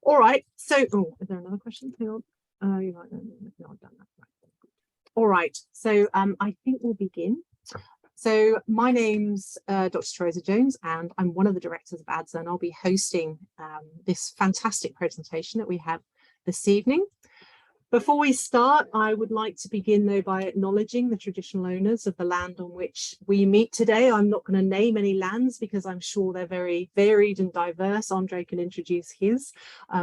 All right. So, is there another question? Hang on. You're right. No, I've done that. Right. All right. So, I think we'll begin. So, my name's Dr. Chiaradia Jones, and I'm one of the directors of ADSA, and I'll be hosting this fantastic presentation that we have this evening. Before we start, I would like to begin, though, by acknowledging the traditional owners of the land on which we meet today. I'm not going to name any lands because I'm sure they're very varied and diverse. Andre can introduce his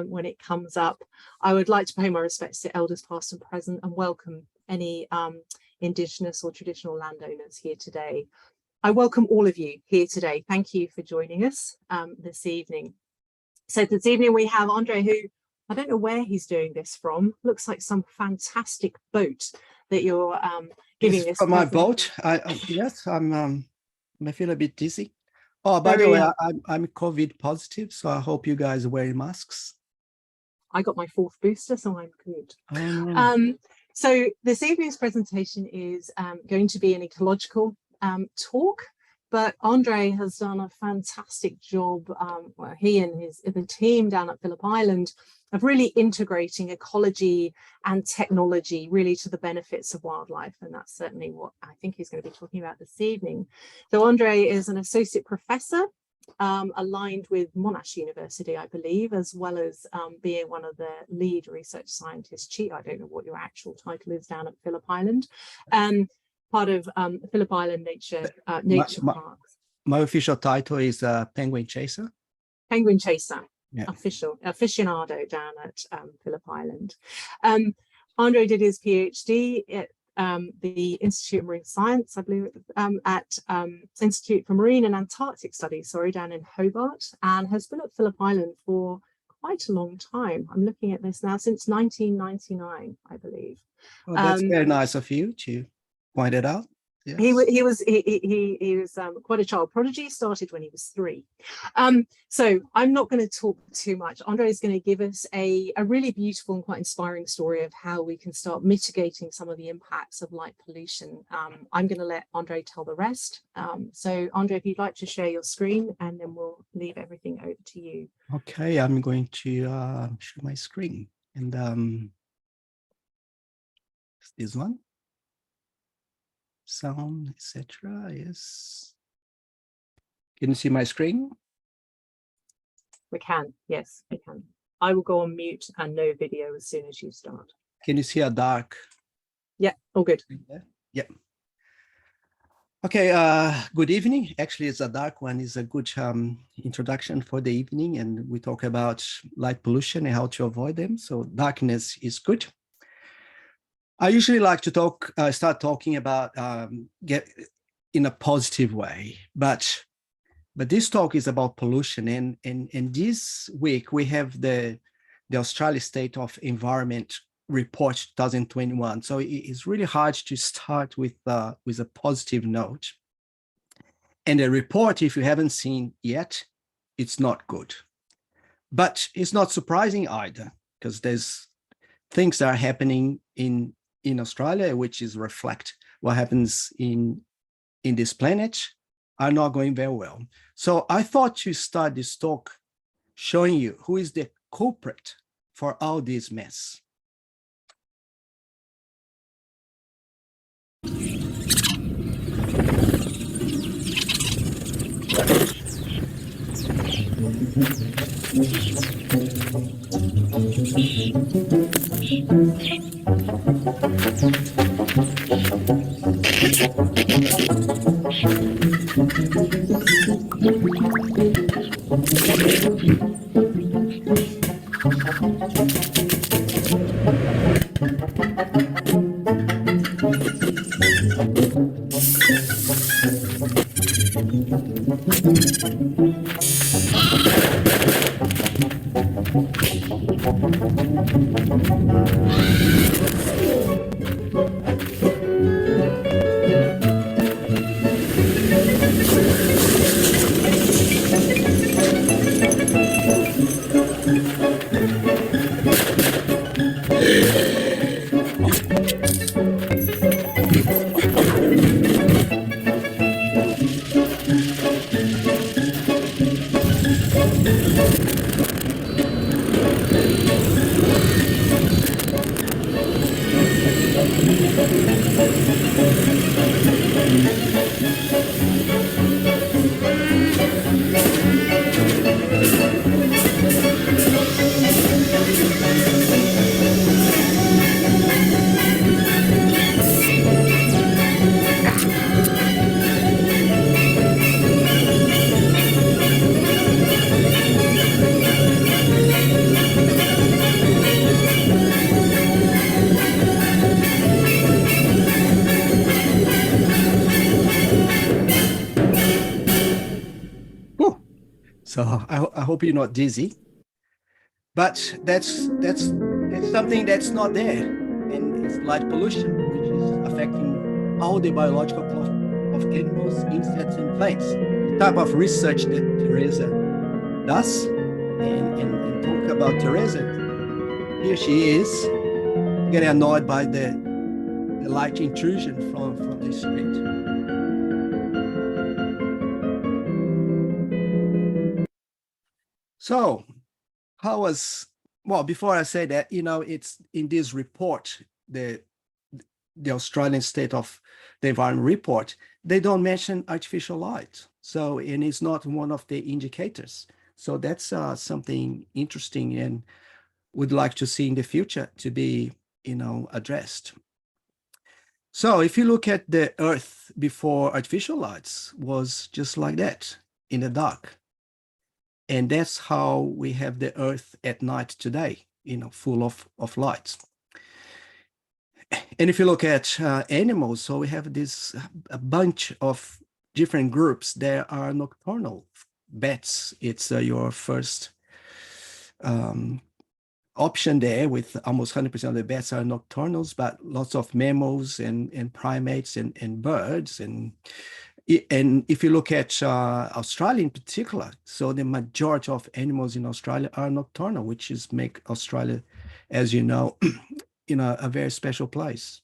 when it comes up. I would like to pay my respects to elders past and present and welcome any Indigenous or traditional landowners here today. I welcome all of you here today. Thank you for joining us this evening. So this evening we have Andre, who I don't know where he's doing this from. Looks like some fantastic boat that you're giving this. From my boat. Yes, I feel a bit dizzy. Oh, by the way, I'm COVID positive, so I hope you guys are wearing masks. I got my 4th booster, so I'm good. Oh. So this evening's presentation is going to be an ecological talk. But Andre has done a fantastic job, well, he and the team down at Phillip Island, of really integrating ecology and technology really to the benefits of wildlife. And that's certainly what I think he's going to be talking about this evening. So Andre is an associate professor aligned with Monash University, I believe, as well as being one of the lead research scientists. I don't know what your actual title is down at Phillip Island. Part of Phillip Island Nature Parks. My official title is Penguin Chaser. Penguin Chaser, yeah. Aficionado down at Phillip Island. Andre did his PhD at the Institute of Marine Science, I believe, at Institute for Marine and Antarctic Studies, down in Hobart, and has been at Phillip Island for quite a long time. I'm looking at this now, since 1999, I believe. Well, that's very nice of you to point it out. Yes. He was quite a child prodigy, started when he was 3. So I'm not going to talk too much. Andre is going to give us a really beautiful and quite inspiring story of how we can start mitigating some of the impacts of light pollution. I'm going to let Andre tell the rest. So Andre, if you'd like to share your screen, and then we'll leave everything over to you. Okay, I'm going to share my screen, and this one. Sound, etc. Yes. Can you see my screen? We can. Yes, we can. I will go on mute and no video as soon as you start. Can you see a dark? Yeah, all good. Yeah. Okay, good evening. Actually, it's a dark one. It's a good introduction for the evening, and we talk about light pollution and how to avoid them. So darkness is good. I usually like to start talking about get in a positive way, but this talk is about pollution, and this week we have the Australia State of Environment Report 2021. So it's really hard to start with a positive note. And the report, if you haven't seen yet, it's not good, but it's not surprising either, because there's things that are happening in Australia, which is reflect what happens in this planet, are not going very well. So I thought to start this talk showing you who is the culprit for all this mess. So I hope you're not dizzy. But that's something that's not there, and it's light pollution, which is affecting all the biological clock of animals, insects, and plants. The type of research that Teresa does, and talk about Teresa, here she is getting annoyed by the light intrusion from the street. So how was, well, before I say that, it's in this report, the Australian State of the Environment report, they don't mention artificial light. So, and it's not one of the indicators. So that's something interesting and would like to see in the future to be, addressed. So if you look at the Earth before artificial lights was just like that, in the dark. And that's how we have the Earth at night today, full of lights. And if you look at animals, so we have a bunch of different groups. There are nocturnal bats. It's your first option there, with almost 100% of the bats are nocturnals, but lots of mammals and primates and birds. And if you look at Australia in particular, so the majority of animals in Australia are nocturnal, which is make Australia, as you know, a very special place.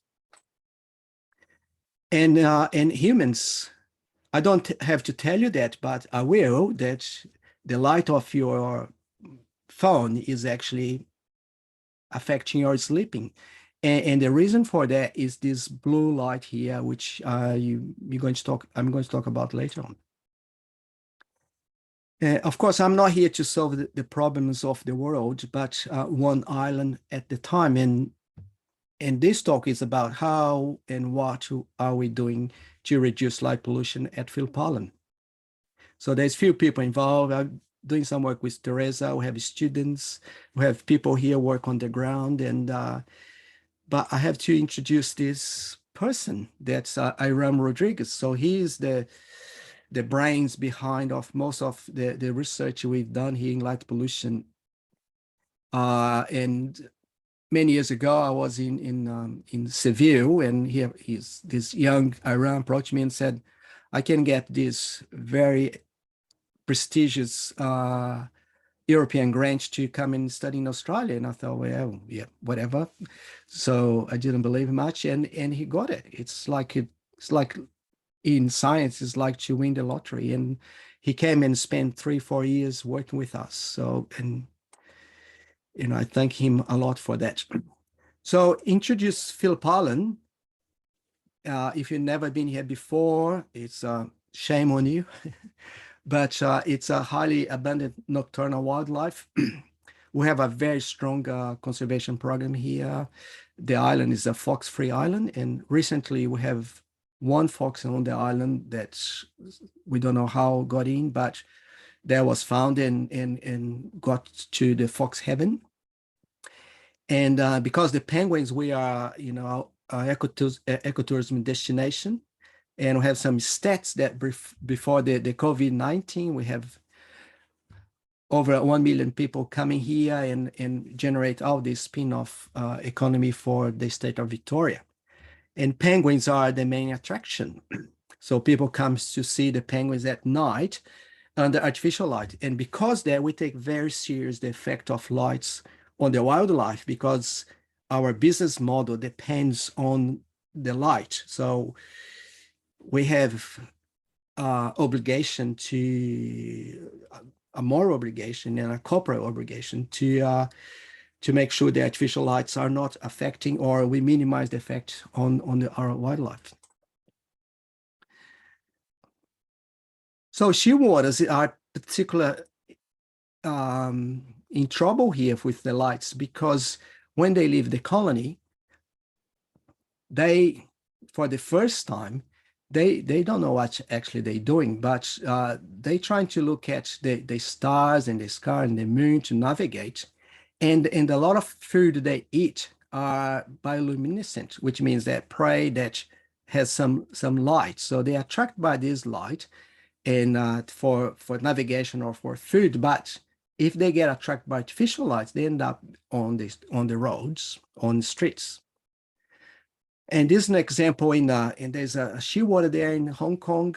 And humans, I don't have to tell you that, but I will, that the light of your phone is actually affecting your sleeping. And the reason for that is this blue light here, which I'm going to talk about later on. Of course, I'm not here to solve the problems of the world, but one island at the time. And this talk is about how and what are we doing to reduce light pollution at Phillip Island. So there's few people involved. I'm doing some work with Teresa. We have students. We have people here work on the ground. And but I have to introduce this person. That's Iram Rodriguez. So he is the brains behind of most of the research we've done here in light pollution. And many years ago, I was in Seville, and he's this young Iran approached me and said, "I can get this very prestigious European grant to come and study in Australia." And I thought, well, yeah, whatever. So I didn't believe much, and he got it. It's like in science, it's like to win the lottery. And he came and spent 3-4 years working with us. So, and I thank him a lot for that. So introduce Phillip Island. If you've never been here before, it's shame on you. But it's a highly abundant nocturnal wildlife. We have a very strong conservation program here. The island is a fox-free island, and recently we have one fox on the island that we don't know how got in, but that was found and got to the fox heaven. And because the penguins, we are, ecotourism destination, and we have some stats that before the COVID-19, we have over 1 million people coming here and generate all this spin-off economy for the state of Victoria. And penguins are the main attraction. So people come to see the penguins at night under artificial light. And because that, we take very serious the effect of lights on the wildlife, because our business model depends on the light. So we have obligation to a moral obligation and a corporate obligation to make sure the artificial lights are not affecting, or we minimize the effect on our wildlife. So shearwaters are particular in trouble here with the lights, because when they leave the colony, they, for the first time, they don't know what actually they're doing, but they trying to look at the stars and the sky and the moon to navigate. And a lot of food they eat are bioluminescent, which means that prey that has some light. So they are attracted by this light, and for navigation or for food. But if they get attracted by artificial lights, they end up on the roads, on the streets. And this is an example and there's a shearwater there in Hong Kong.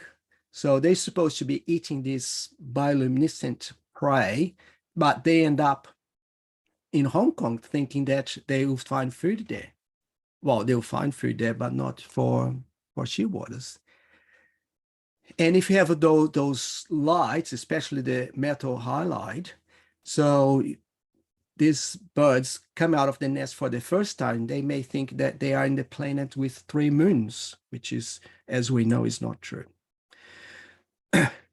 So they're supposed to be eating this bioluminescent prey, but they end up in Hong Kong thinking that they will find food there. Well, they'll find food there, but not for shearwaters. And if you have those lights, especially the metal halide, so these birds come out of the nest for the first time, they may think that they are in the planet with 3 moons, which is, as we know, is not true.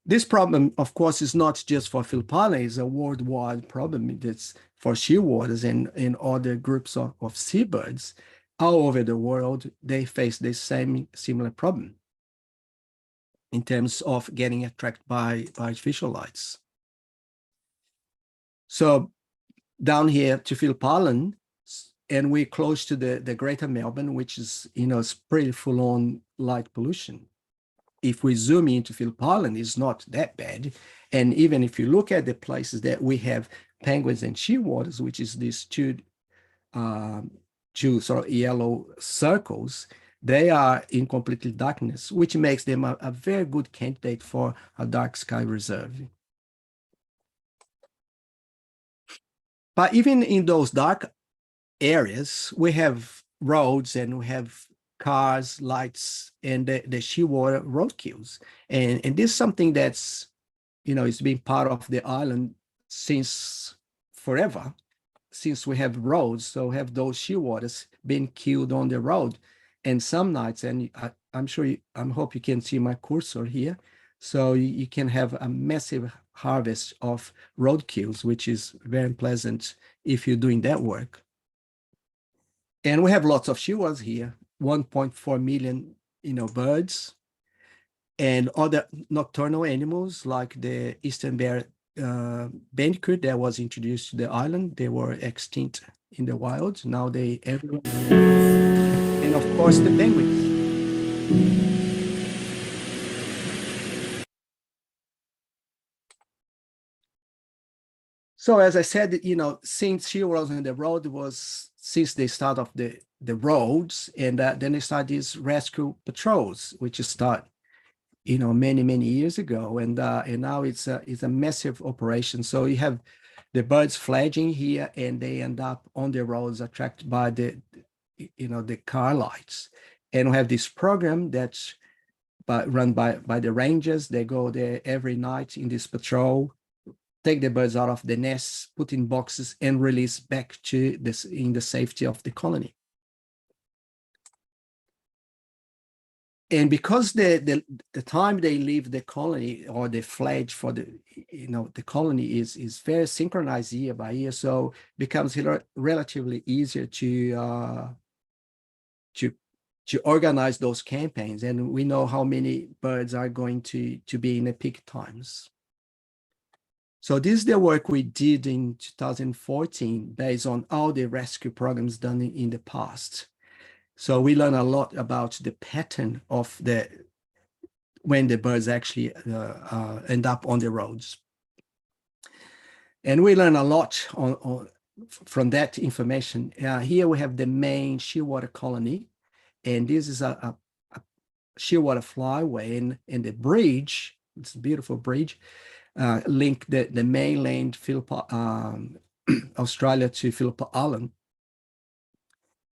This problem, of course, is not just for Phillip Island, it's a worldwide problem. It's for shearwaters and other groups of seabirds all over the world. They face the similar problem in terms of getting attracted by artificial lights. So down here to Phillip Island, and we're close to the greater Melbourne, which is, it's pretty full on light pollution. If we zoom into Phillip Island, it's not that bad. And even if you look at the places that we have penguins and shearwaters, which is these two sort of yellow circles, they are in completely darkness, which makes them a very good candidate for a dark sky reserve. But even in those dark areas, we have roads and we have cars, lights, and the shearwater roadkills. And this is something that's, it's been part of the island since forever, since we have roads. So we have those shearwaters being killed on the road. And some nights, and I hope you can see my cursor here. So you can have a massive harvest of roadkills, which is very pleasant if you're doing that work. And we have lots of shearwaters here, 1.4 million, birds, and other nocturnal animals like the eastern bandicoot that was introduced to the island. They were extinct in the wild. Now they everywhere. And of course the penguins. So as I said, since shearwaters on the road was since the start of the roads, and then they started these rescue patrols, which start, many years ago, and now it's a massive operation. So you have the birds fledging here, and they end up on the roads attracted by the car lights, and we have this program that's run by the rangers. They go there every night in this patrol, take the birds out of the nests, put in boxes, and release back to this in the safety of the colony. And because the time they leave the colony or they fledge for the colony is very synchronized year by year, so becomes relatively easier to organize those campaigns, and we know how many birds are going to be in the peak times. So this is the work we did in 2014 based on all the rescue programs done in the past. So we learn a lot about the pattern of when the birds actually end up on the roads. And we learn a lot from that information. Here we have the main shearwater colony, and this is a shearwater flyway, and the bridge, it's a beautiful bridge, link the mainland Australia to Phillip Island.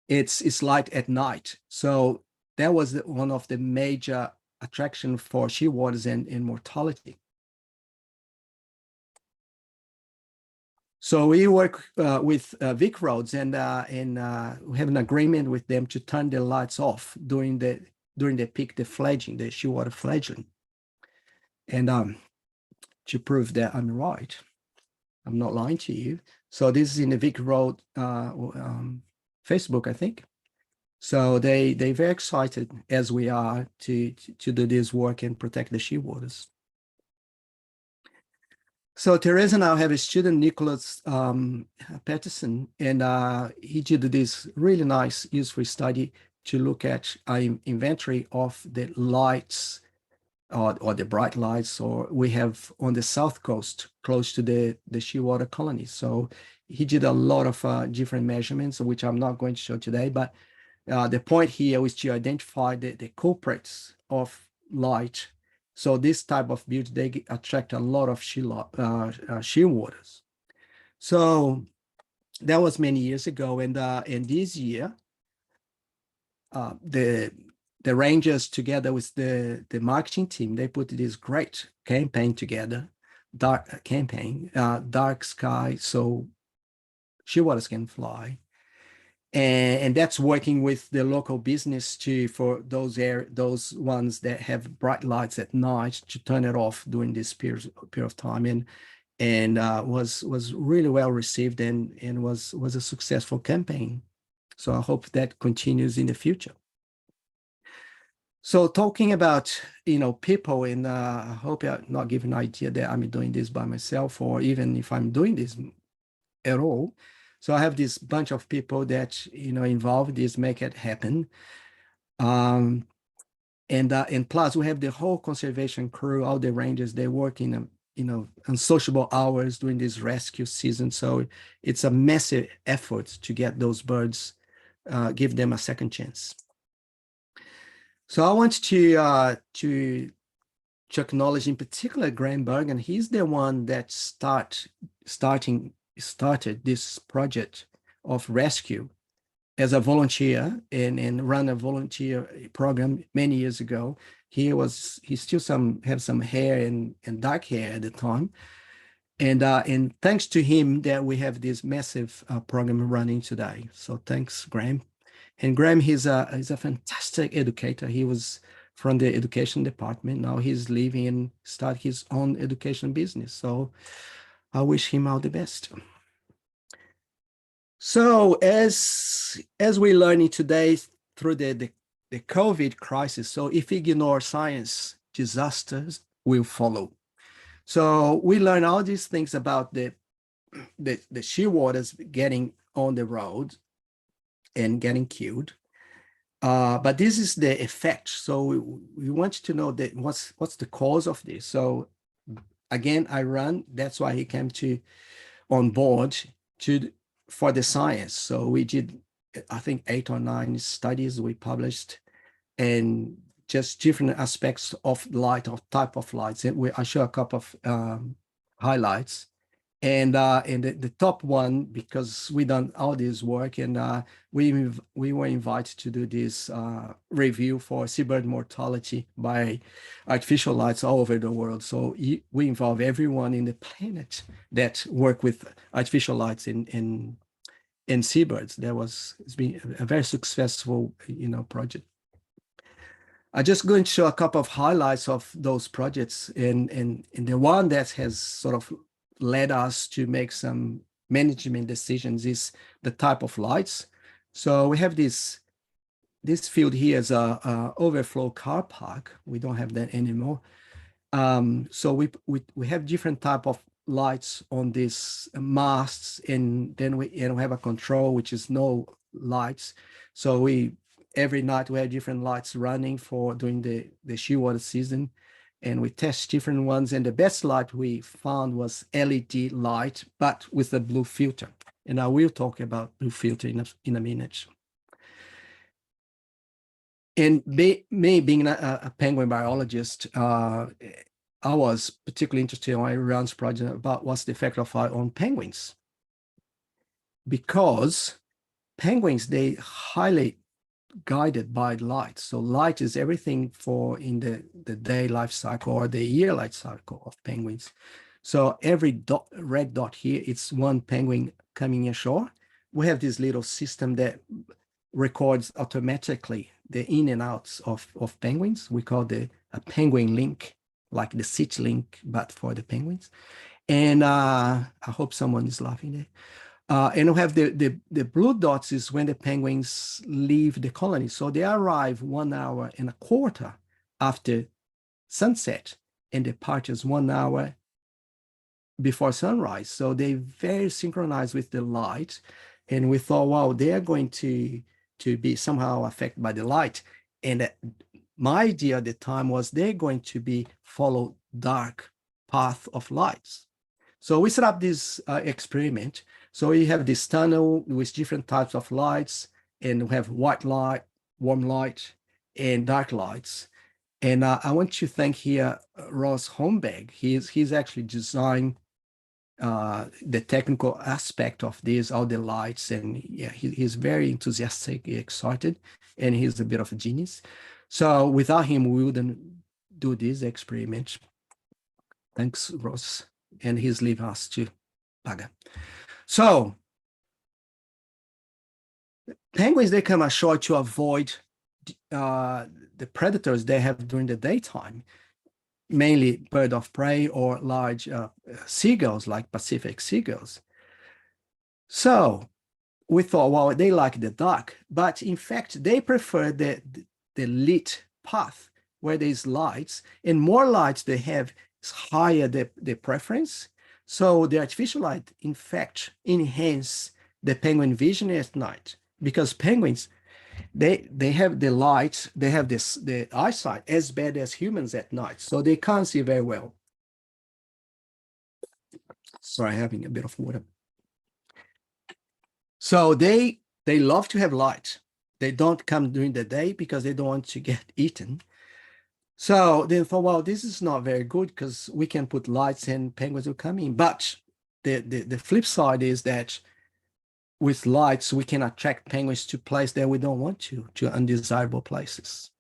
It's light at night. So that was one of the major attraction for shearwaters and mortality. So we work with Vic Roads, and we have an agreement with them to turn the lights off during the peak, the fledging, the shearwater fledgling. And to prove that I'm right, I'm not lying to you. So this is in the Vic Road Facebook, I think. So they're very excited, as we are, to do this work and protect the shearwaters. So Teresa now have a student, Nicholas Patterson, and he did this really nice, useful study to look at an inventory of the lights or the bright lights, or we have on the south coast, close to the shearwater colony. So he did a lot of different measurements, which I'm not going to show today, but the point here was to identify the culprits of light. So this type of build, they attract a lot of shearwaters. So that was many years ago, and this year, the rangers together with the marketing team, they put this great campaign together, dark sky, so shearwaters can fly. And that's working with the local business too, for those ones that have bright lights at night, to turn it off during this period of time, and was really well received, and was a successful campaign. So I hope that continues in the future. So talking about, people, and I hope you're not giving an idea that I'm doing this by myself, or even if I'm doing this at all. So I have this bunch of people that, involved in this, make it happen. And plus we have the whole conservation crew, all the rangers, they work in unsociable hours during this rescue season. So it's a massive effort to get those birds, give them a second chance. So I want to acknowledge in particular Graham Bergen. He's the one that started this project of rescue as a volunteer, and run a volunteer program many years ago. He still had some hair and dark hair at the time. And thanks to him that we have this massive program running today. So thanks, Graham. And Graham, he's a fantastic educator. He was from the education department. Now he's leaving and start his own education business. So I wish him all the best. So as we're learning today through the COVID crisis, so if we ignore science, disasters will follow. So we learn all these things about the shearwaters getting on the road and getting killed. But this is the effect. So we want to know that what's the cause of this. So again, that's why he came on board for the science. So we did, I think, 8 or 9 studies we published, and just different aspects of light, or type of lights. And I show a couple of highlights. And the top one, because we done all this work, and we were invited to do this review for seabird mortality by artificial lights all over the world. So we involve everyone in the planet that work with artificial lights in seabirds. It's been a very successful project. I'm just going to show a couple of highlights of those projects, and the one that has sort of led us to make some management decisions is the type of lights. So we have this field here as a overflow car park. We don't have that anymore. So we have different type of lights on these masts, and then we have a control, which is no lights. So every night we have different lights running during the shearwater season, and we test different ones. And the best light we found was LED light, but with a blue filter. And I will talk about blue filter in a minute. And me being a penguin biologist, I was particularly interested when I ran this project about what's the effect of light on penguins. Because penguins, they highly guided by light. So light is everything in the day life cycle, or the year life cycle of penguins. So every red dot here, it's one penguin coming ashore. We have this little system that records automatically the in and outs of penguins. We call a penguin link, like the City Link, but for the penguins. And I hope someone is laughing there. And we have the blue dots is when the penguins leave the colony. So they arrive 1 hour and a quarter after sunset, and depart is 1 hour before sunrise. So they're very synchronized with the light. And we thought, wow, they are going to be somehow affected by the light. And my idea at the time was they're going to be follow dark path of lights. So we set up this experiment. So we have this tunnel with different types of lights, and we have white light, warm light, and dark lights. And I want to thank here Ross Holmberg. He's actually designed the technical aspect of this, all the lights, and yeah, he's very enthusiastic, excited, and he's a bit of a genius. So without him, we wouldn't do this experiment. Thanks, Ross, and he's leaving us to Paga. So penguins, they come ashore to avoid the predators they have during the daytime, mainly bird of prey or large seagulls like Pacific seagulls. So we thought, well, they like the dark, but in fact, they prefer the lit path where there's lights, and more lights they have is higher the preference. So the artificial light, in fact, enhance the penguin vision at night, because penguins, they have the light, they have the eyesight as bad as humans at night, so they can't see very well. Sorry, having a bit of water. So they love to have light. They don't come during the day because they don't want to get eaten. So they thought, well, this is not very good because we can put lights and penguins will come in. But the flip side is that with lights, we can attract penguins to places that we don't want to undesirable places.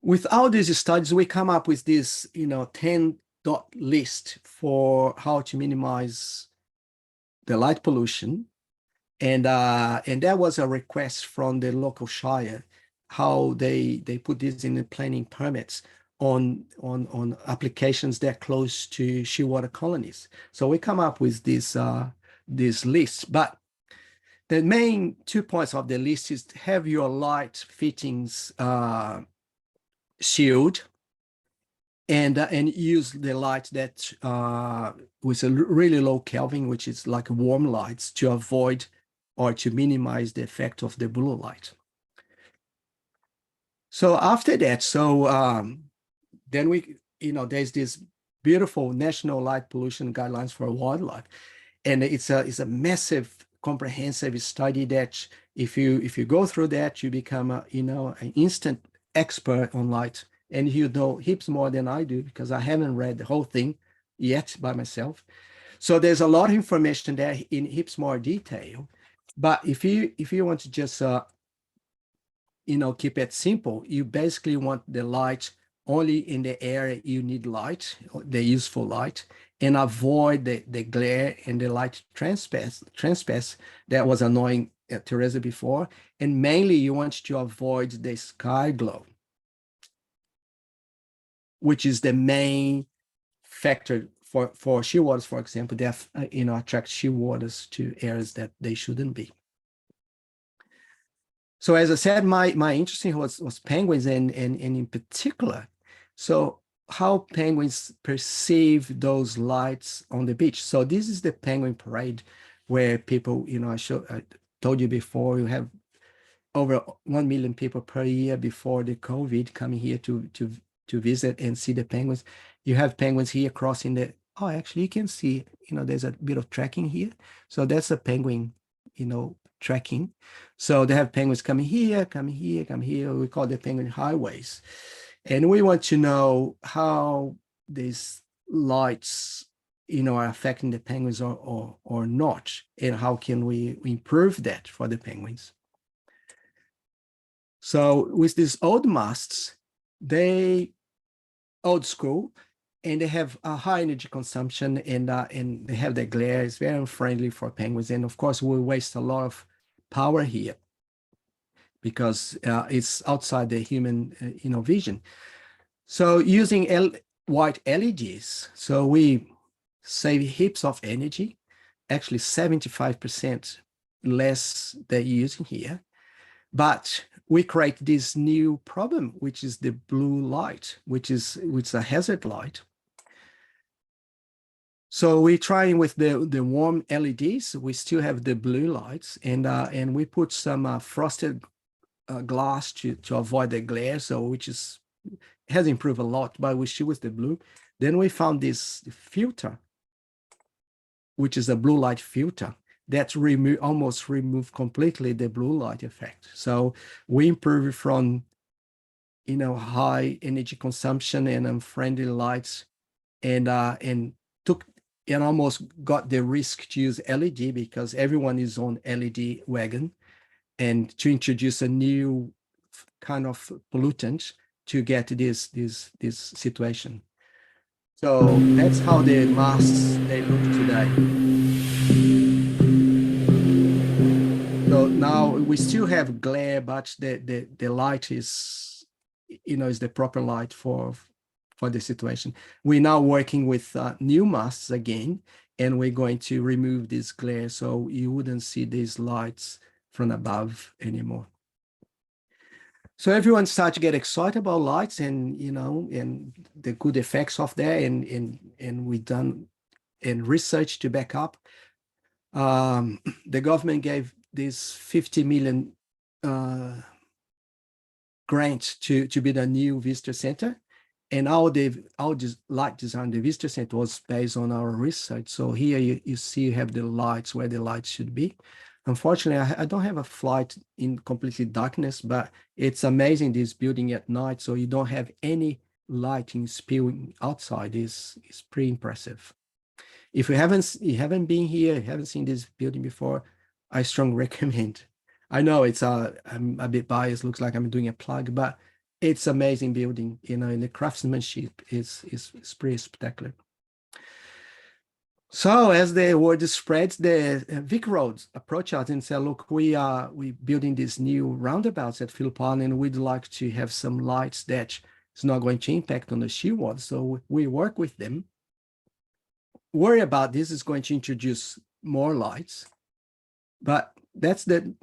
With all these studies, we come up with this, 10-dot list for how to minimize the light pollution. And that was a request from the local shire, how they put this in the planning permits on applications that are close to shearwater colonies. So we come up with this list, but the main 2 points of the list is have your light fittings sealed, and use the light that with a really low Kelvin, which is like warm lights, to avoid or to minimize the effect of the blue light. So after that, then we, there's this beautiful national light pollution guidelines for wildlife, and it's a massive, comprehensive study that if you go through that, you become an instant expert on light, and you know heaps more than I do because I haven't read the whole thing yet by myself. So there's a lot of information there in heaps more detail. But if you want to just keep it simple, you basically want the light only in the area you need light, the useful light, and avoid the glare and the light trespass that was annoying Teresa before. And mainly you want to avoid the sky glow, which is the main factor for shearwaters, for example. They attract shearwaters to areas that they shouldn't be. So as I said, my interest was penguins and in particular, so how penguins perceive those lights on the beach. So this is the penguin parade where people, I told you before, you have over 1 million people per year before the COVID coming here to visit and see the penguins. You have penguins here crossing actually you can see, there's a bit of tracking here. So that's a penguin, tracking. So they have penguins coming here, coming here, coming here. We call the penguin highways. And we want to know how these lights, are affecting the penguins or not, and how can we improve that for the penguins. So with these old masts, they old school, and they have a high energy consumption, and they have the glare. It's very unfriendly for penguins, and of course we waste a lot of power here because it's outside the human vision. So using white LEDs, so we save heaps of energy, actually 75% less than using here. But we create this new problem, which is the blue light, which is a hazard light. So we're trying with the warm LEDs. We still have the blue lights, and we put some frosted glass to avoid the glare, so which has improved a lot, but we still with the blue. Then we found this filter, which is a blue light filter that almost remove completely the blue light effect. So we improve from high energy consumption and unfriendly lights, and almost got the risk to use LED because everyone is on LED wagon, and to introduce a new kind of pollutant to get this situation. So that's how the masts they look today. So now we still have glare, but the light is is the proper light for the situation. We're now working with new masts again, and we're going to remove this glare so you wouldn't see these lights from above anymore. So everyone started to get excited about lights and and the good effects of that, and we done research to back up. The government gave this 50 million grant to build a new visitor center, and our light design, the visitor center, was based on our research. So here you see you have the lights where the lights should be. Unfortunately, I don't have a flight in completely darkness, but it's amazing this building at night. So you don't have any lighting spewing outside. Is pretty impressive. If you haven't been here, you haven't seen this building before, I strongly recommend. I know I'm a bit biased, looks like I'm doing a plug, but it's amazing building, and the craftsmanship is pretty spectacular. So as the word spreads, the Vic Roads approach us and say, look, we're building these new roundabouts at Phillip Island, and we'd like to have some lights that is not going to impact on the shearwater. So we work with them. Worry about this is going to introduce more lights, but that's the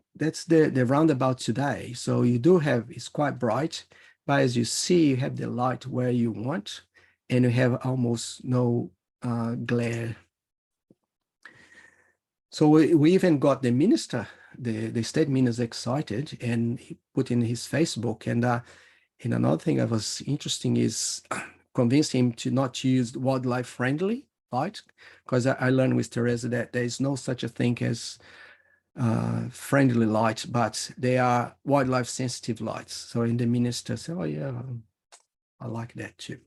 roundabout today. So you do have, it's quite bright, but as you see, you have the light where you want, and you have almost no glare. So we even got the minister, the state minister, excited, and he put in his Facebook. And another thing that was interesting is convince him to not use wildlife friendly light, because I learned with Teresa that there is no such a thing as friendly light, but they are wildlife sensitive lights. So in the minister said, oh yeah, I like that too.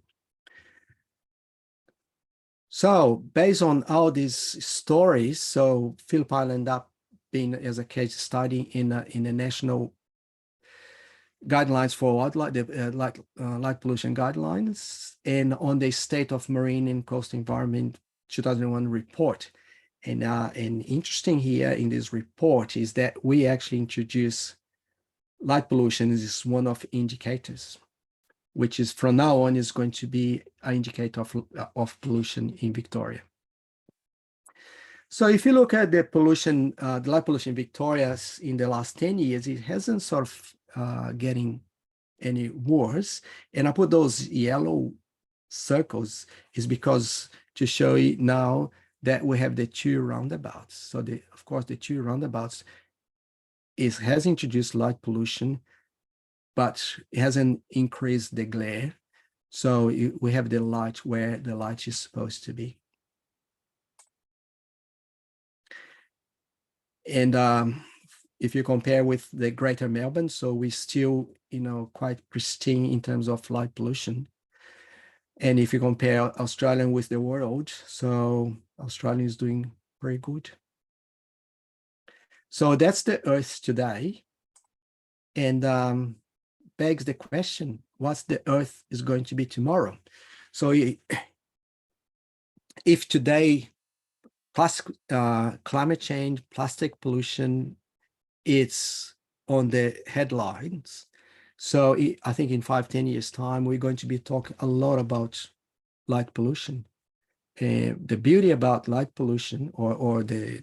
So based on all these stories, so Phillip Island ended up being as a case study in the national guidelines for wildlife, light pollution guidelines, and on the State of Marine and Coastal Environment 2001 report. And interesting here in this report is that we actually introduce light pollution as one of indicators, which is from now on is going to be an indicator of pollution in Victoria. So if you look at the pollution, the light pollution in Victoria in the last 10 years, it hasn't sort of getting any worse. And I put those yellow circles is because to show you now that we have the two roundabouts. So of course the two roundabouts has introduced light pollution, but it hasn't increased the glare. So we have the light where the light is supposed to be. And if you compare with the greater Melbourne, so we still, quite pristine in terms of light pollution. And if you compare Australia with the world, so Australia is doing very good. So that's the Earth today. And begs the question, what's the Earth is going to be tomorrow? So if today climate change, plastic pollution, it's on the headlines. So I think in 5-10 years time, we're going to be talking a lot about light pollution. The beauty about light pollution or the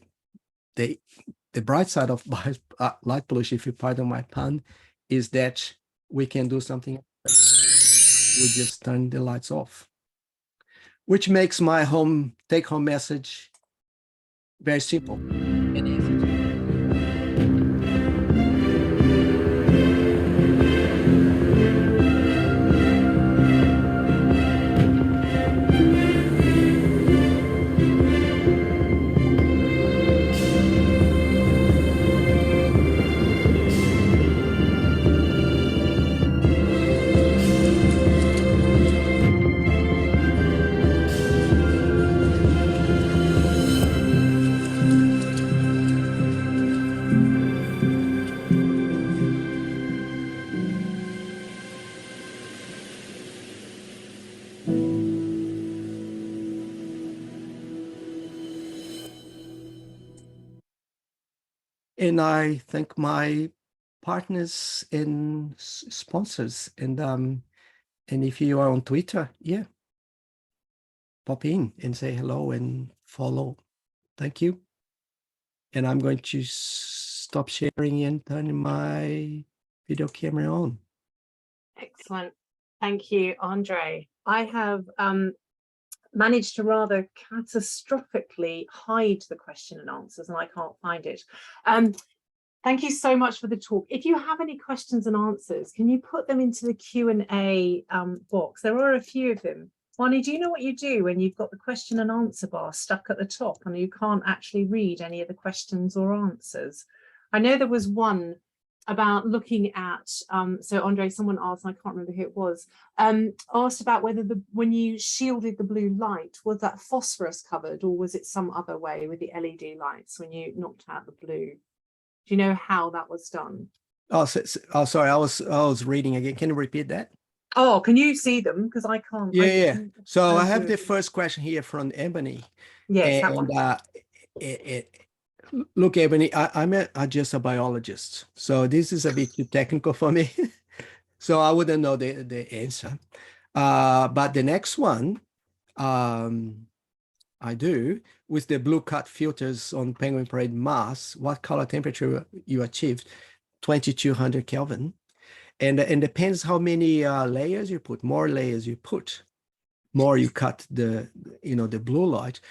bright side of light pollution, if you pardon my pun, is that we can do something. We just turn the lights off, which makes my take-home message very simple and easy. And I thank my partners and sponsors. And if you are on Twitter, yeah, pop in and say hello and follow. Thank you. And I'm going to stop sharing and turn my video camera on. Excellent. Thank you, Andre. I have managed to rather catastrophically hide the question and answers, and I can't find it. Thank you so much for the talk. If you have any questions and answers, can you put them into the Q&A box? There are a few of them. Bonnie, do you know what you do when you've got the question and answer bar stuck at the top and you can't actually read any of the questions or answers? I know there was one about looking at, so Andre, someone asked, I can't remember who it was, asked about whether when you shielded the blue light, was that phosphorus covered or was it some other way with the LED lights when you knocked out the blue? Do you know how that was done? Oh, sorry, I was reading again. Can you repeat that? Oh, can you see them? Because I can't. Yeah. So I have the first question here from Ebony. Yes, that And one. look, Ebony, I'm just a biologist, so this is a bit too technical for me. So I wouldn't know the answer. But the next one, I do, with the blue cut filters on Penguin Parade Mars, what color temperature you achieved? 2200 Kelvin. And depends how many layers you put. More layers you put, more you cut the blue light.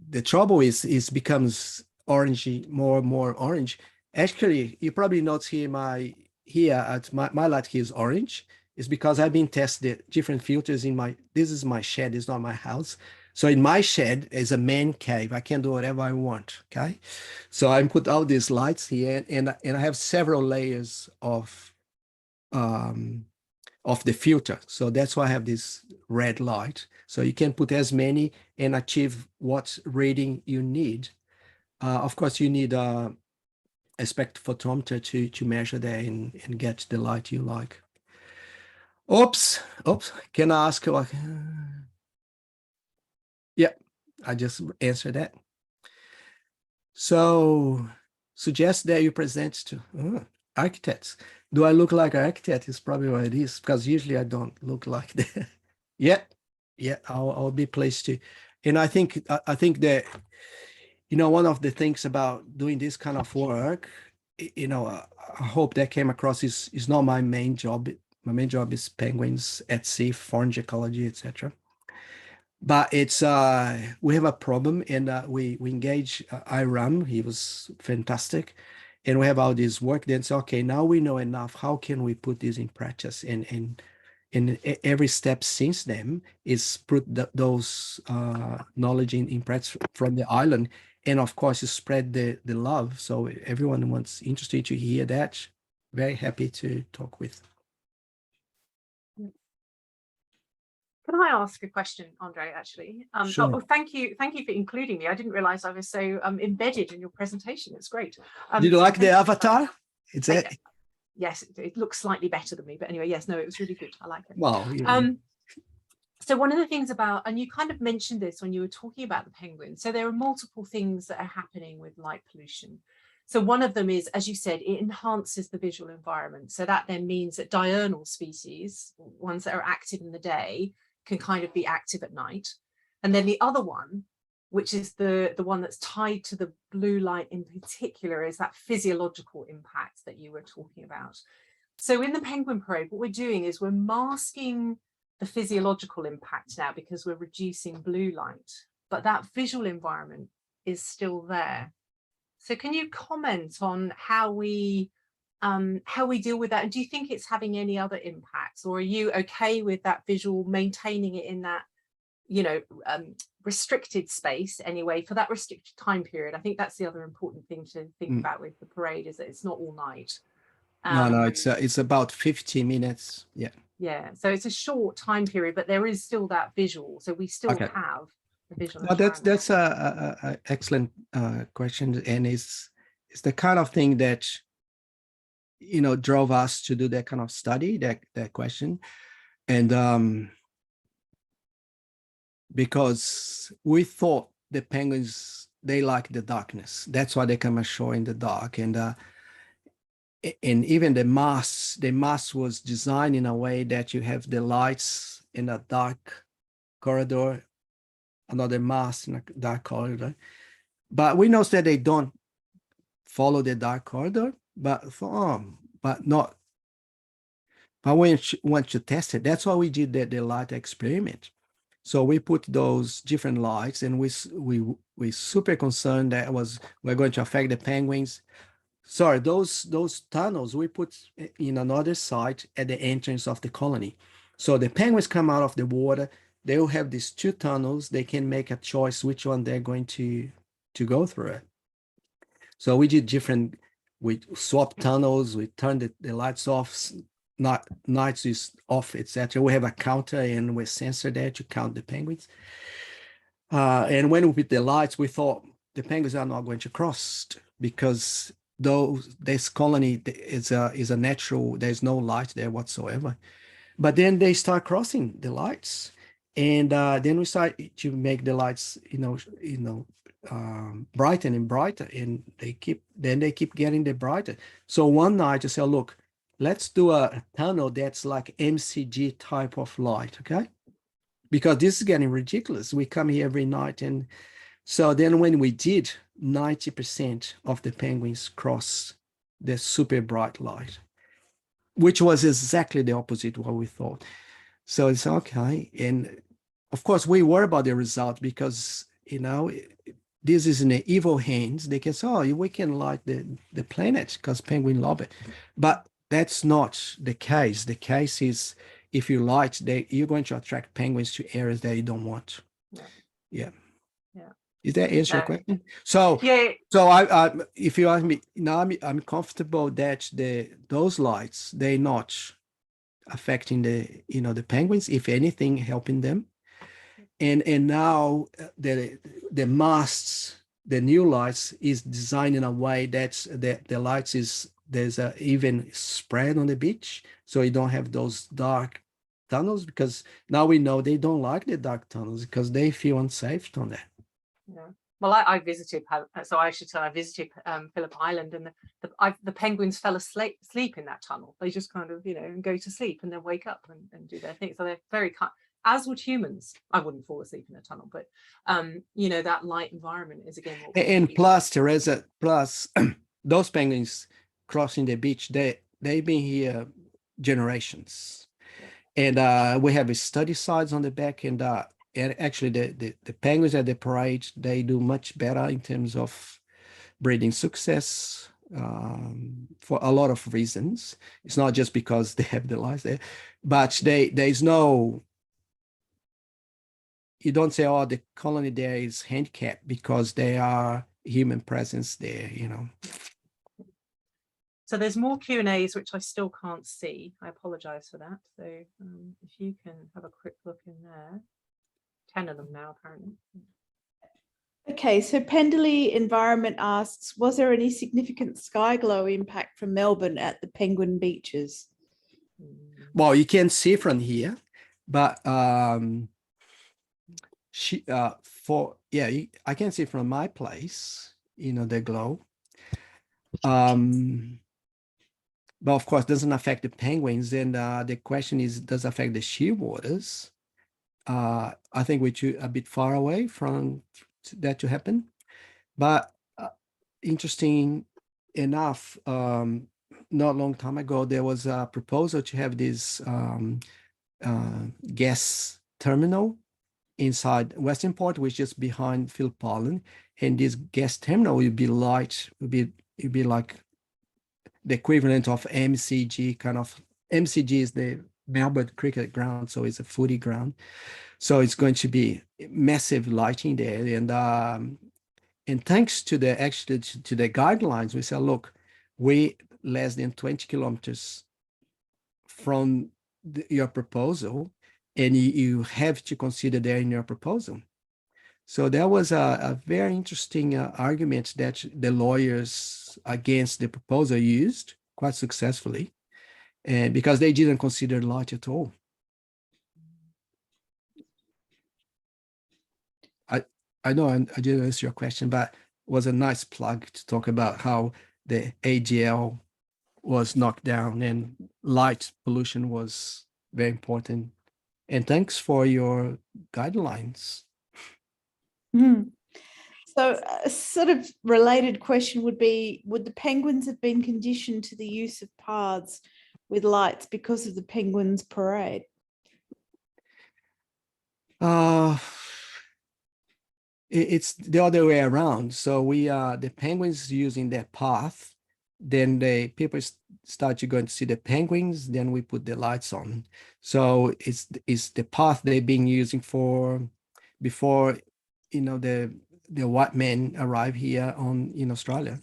The trouble is becomes orangey, more orange. Actually, you probably notice here my light here is orange. It's because I've been tested different filters in this is my shed, it's not my house. So in my shed is a man cave. I can do whatever I want. Okay. So I put all these lights here and I have several layers of the filter. So that's why I have this red light. So you can put as many and achieve what reading you need. Of course, you need a spectrophotometer to measure that and get the light you like. Oops. Can I ask? Yeah, I just answered that. So suggest that you present to architects. Do I look like an architect? Is probably what it is, because usually I don't look like that. Yeah, I'll be pleased to. And I think that one of the things about doing this kind of work, I hope that came across is not my main job. My main job is penguins at sea, forage ecology, etc. But it's we have a problem, and we engage Iram. He was fantastic, and we have all this work. Then say, okay, now we know enough. How can we put this in practice? And every step since then is put those knowledge in practice from the island, and of course, you spread the love. So everyone wants interested to hear that. Very happy to talk with. Can I ask a question, Andre, actually? Sure. Oh, thank you for including me. I didn't realize I was so embedded in your presentation. It's great. Did you like the avatar? It's it. Yes, it looks slightly better than me, but anyway, yes, no, it was really good. I like it. Wow. Yeah. So one of the things about, and you kind of mentioned this when you were talking about the penguins, so there are multiple things that are happening with light pollution. So one of them is, as you said, it enhances the visual environment. So that then means that diurnal species, ones that are active in the day, can kind of be active at night. And then the other one, which is the one that's tied to the blue light in particular, is that physiological impact that you were talking about. So in the Penguin Parade, what we're doing is we're masking the physiological impact now because we're reducing blue light, but that visual environment is still there. So can you comment on how we deal with that? And do you think it's having any other impacts, or are you okay with that visual, maintaining it in that, restricted space anyway, for that restricted time period? I think that's the other important thing to think about with the parade, is that it's not all night. No, it's about 50 minutes. Yeah. Yeah, so it's a short time period, but there is still that visual. So we still have the visual. No, that's a excellent question, and it's the kind of thing that drove us to do that kind of study, that question, and because we thought the penguins they like the darkness. That's why they come ashore in the dark. And even the mast was designed in a way that you have the lights in a dark corridor, another mast in a dark corridor. But we know that they don't follow the dark corridor, but not. But when you want to test it, that's why we did the light experiment. So we put those different lights, and we super concerned that we're going to affect the penguins. Sorry, those tunnels we put in another site at the entrance of the colony. So the penguins come out of the water. They will have these two tunnels. They can make a choice which one they're going to go through it. So we did different. We swapped tunnels. We turned the lights off. Nights is off, etc. We have a counter and we sensor there to count the penguins. And when we put the lights, we thought the penguins are not going to cross because this colony is a natural. There's no light there whatsoever. But then they start crossing the lights, and then we start to make the lights, brighter and brighter, and they keep getting the brighter. So one night I said, look, let's do a tunnel that's like MCG type of light, okay? Because this is getting ridiculous. We come here every night, and so then when we did, 90% of the penguins crossed the super bright light, which was exactly the opposite of what we thought. So it's okay. And of course, we worry about the result because, this is in the evil hands. They can say, oh, we can light the planet because penguins love it. But that's not the case. The case is if you light, you're going to attract penguins to areas that you don't want. Yeah. Is that answer your question? So yeah. So I if you ask me now, I'm comfortable that those lights, they're not affecting the penguins. If anything, helping them. And now the masts, the new lights is designed in a way that the lights there's a even spread on the beach, so you don't have those dark tunnels, because now we know they don't like the dark tunnels because they feel unsafe on that. Yeah. Well, I visited, so I should say I visited Phillip Island, and the penguins fell asleep in that tunnel. They just kind of, go to sleep and then wake up and do their thing. So they're very kind, as would humans. I wouldn't fall asleep in a tunnel, but that light environment is again what and plus, Teresa, those penguins crossing the beach, they've been here generations. And we have study sites on the back, and actually the penguins at the parade, they do much better in terms of breeding success, for a lot of reasons. It's not just because they have the lights there, but there's no, you don't say, oh, the colony there is handicapped because there are human presence there, So there's more Q&As, which I still can't see. I apologize for that. So if you can have a quick look in there. 10 of them now, apparently. Okay, so Pendley Environment asks, was there any significant sky glow impact from Melbourne at the penguin beaches? Well, you can see from here, but I can see from my place, the glow. But of course, doesn't affect the penguins. And the question is, does it affect the shearwaters? I think we're a bit far away from that to happen. But interesting enough, not a long time ago, there was a proposal to have this gas terminal inside Western Port, which is behind Phillip Island. And this gas terminal will be like the equivalent of MCG kind of. MCG is the Melbourne cricket ground, so it's a footy ground. So it's going to be massive lighting there, and thanks to the guidelines, we said, look, we less than 20 kilometers from your proposal, and you have to consider that in your proposal. So that was a very interesting argument that the lawyers against the proposal used quite successfully, and because they didn't consider light at all. I know I didn't answer your question, but it was a nice plug to talk about how the AGL was knocked down and light pollution was very important. And thanks for your guidelines. Mm. So a sort of related question would be, would the penguins have been conditioned to the use of paths with lights because of the penguins parade? It's the other way around. So we the penguins using their path, then the people start to go and see the penguins, then we put the lights on. So it's the path they've been using for before, you know, the white men arrive here in Australia.